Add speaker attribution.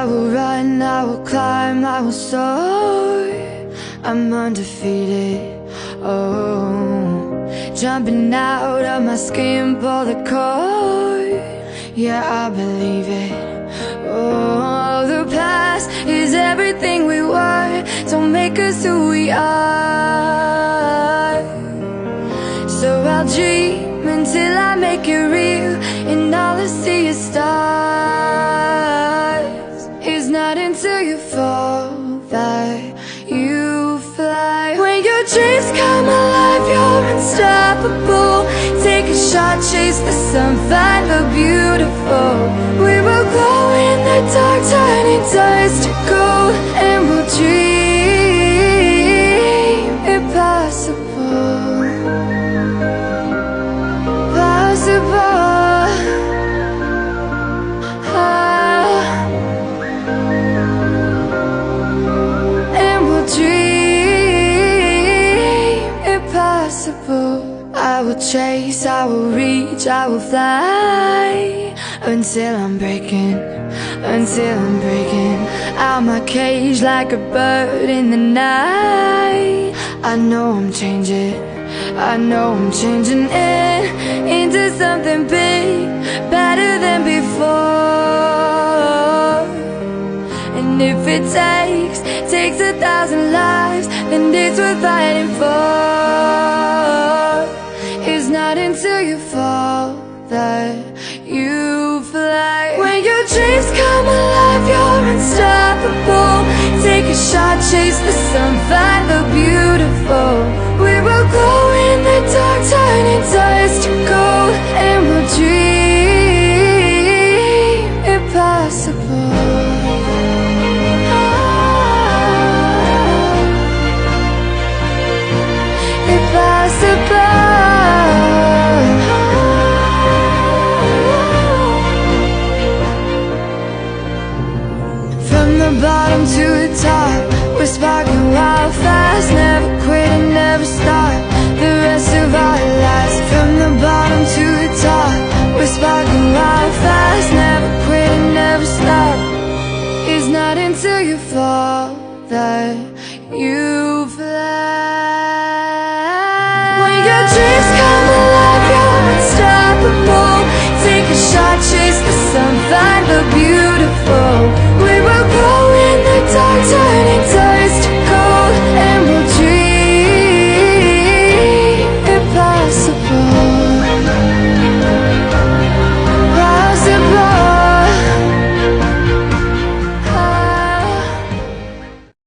Speaker 1: I will run, I will climb, I will soar. I'm undefeated, oh. Jumping out of my skin, pull the cord. Yeah, I believe it. Oh, the past is everything we were. Don't make us who we are. So I'll dream until I make it real, and all I see is stars. It's not until you fall that you fly. When your dreams come alive, you're unstoppable. Take a shot, chase the sun, find the beautiful. We will glow in the dark, turning dust to gold, and we'll dream impossible. Possible. And we'll dream impossible. I will chase, I will reach, I will fly until I'm breaking out my cage like a bird in the night. I know I'm changing into something big, better than before. And if it takes 1,000 lives, then it's worth fighting for. It's not until you fall that you fly. When your dreams come alive, you're unstoppable. Take a shot, chase the sun, find the beautiful. We will glow in the dark, turning dust to gold, and we'll dream impossible. From the bottom to the top, we're sparking wild fast. Never quit and never stop the rest of our lives. From the bottom to the top, we're sparking wild fast. Never quit and never stop. It's not until you fall that you fly. When your dreams